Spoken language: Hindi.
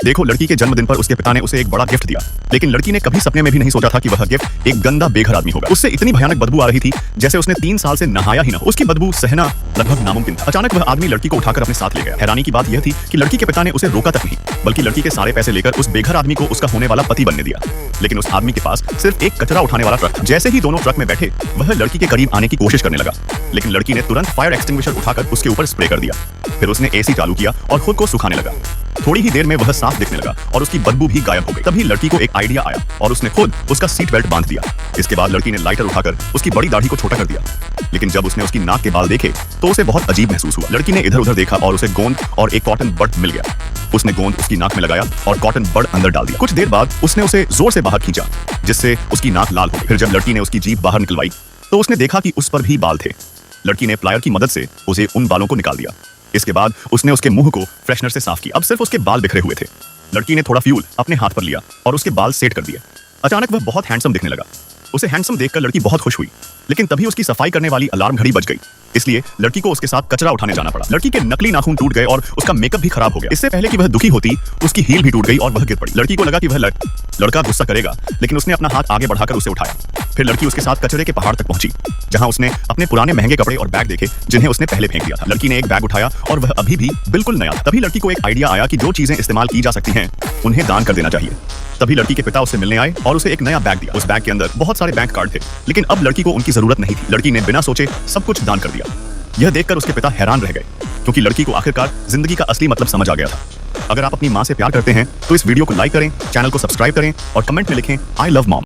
देखो, लड़की के जन्मदिन पर उसके पिता ने उसे एक बड़ा गिफ्ट दिया, लेकिन लड़की ने कभी सपने में भी नहीं सोचा था कि वह गिफ्ट एक गंदा बेघर आदमी होगा। उससे इतनी भयानक बदबू आ रही थी जैसे उसने 3 साल से नहाया ही ना। उसकी बदबू सहना लगभग नामुमकिन था। अचानक वह आदमी लड़की को उठाकर अपने साथ ले गया। हैरानी की बात यह थी कि लड़की के पिता ने उसे रोका तक नहीं, बल्कि लड़की के सारे पैसे लेकर उस बेघर आदमी को उसका होने वाला पति बनने दिया। लेकिन उस आदमी के पास सिर्फ एक कचरा उठाने वाला ट्रक था। जैसे ही दोनों ट्रक में बैठे, वह लड़की के करीब आने की कोशिश करने लगा, लेकिन लड़की ने तुरंत फायर एक्सटिंग्विशर उठाकर उसके ऊपर स्प्रे कर दिया। फिर उसने एसी चालू किया और खुद को सुखाने लगा। थोड़ी ही देर में वह साफ दिखने लगा और उसकी बदबू भी गायब हो गई। तभी लड़की को एक आइडिया आया और उसने खुद उसका सीट बेल्ट बांध दिया। इसके बाद लड़की ने लाइटर उठाकर उसकी बड़ी दाढ़ी को छोटा कर दिया, लेकिन जब उसने उसकी नाक के बाल देखे तो उसे बहुत अजीब महसूस हुआ। लड़की ने इधर उधर देखा और उसे गोंद और एक कॉटन बड मिल गया। उसने गोंद उसकी नाक में लगाया और कॉटन बड अंदर डाल दिया। कुछ देर बाद उसने उसे जोर से बाहर खींचा, जिससे उसकी नाक लाल हो गई। फिर जब लड़की ने उसकी जीभ बाहर निकलवाई तो उसने देखा कि उस पर भी बाल थे। लड़की ने प्लायर की मदद से उसे उन बालों को निकाल दिया। इसके बाद उसने उसके मुंह को फ्रेशनर से साफ किया। अब सिर्फ उसके बाल बिखरे हुए थे। लड़की ने थोड़ा फ्यूल अपने हाथ पर लिया और उसके बाल सेट कर दिए। अचानक वह बहुत हैंडसम दिखने लगा। उसे हैंडसम देखकर लड़की बहुत खुश हुई, लेकिन तभी उसकी सफाई करने वाली अलार्म घड़ी बज गई। इसलिए लड़की को उसके साथ कचरा उठाने जाना पड़ा। लड़की के नकली नाखून टूट गए और उसका मेकअप भी खराब हो गया। इससे पहले कि वह दुखी होती, उसकी हील भी टूट गई और वह गिर पड़ी। लड़की को लगा कि वह लड़का गुस्सा करेगा, लेकिन उसने अपना हाथ आगे बढ़ाकर उसे उठाया। फिर लड़की उसके साथ कचरे के पहाड़ तक पहुंची, जहां उसने अपने पुराने महंगे कपड़े और बैग देखे जिन्हें उसने पहले फेंक दिया था। लड़की ने एक बैग उठाया और वह अभी भी बिल्कुल नया था। तभी लड़की को एक आइडिया आया कि जो चीजें इस्तेमाल की जा सकती हैं, उन्हें दान कर देना चाहिए। तभी लड़की के पिता उससे मिलने आए और उसे एक नया बैग दिया। उस बैग के अंदर बहुत सारे बैंक कार्ड थे, लेकिन अब लड़की को उनकी जरूरत नहीं थी। लड़की ने बिना सोचे सब कुछ दान कर दिया। यह देखकर उसके पिता हैरान रह गए, क्योंकि लड़की को आखिरकार जिंदगी का असली मतलब समझ आ गया था। अगर आप अपनी माँ से प्यार करते हैं तो इस वीडियो को लाइक करें, चैनल को सब्सक्राइब करें और कमेंट में लिखें आई लव मॉम।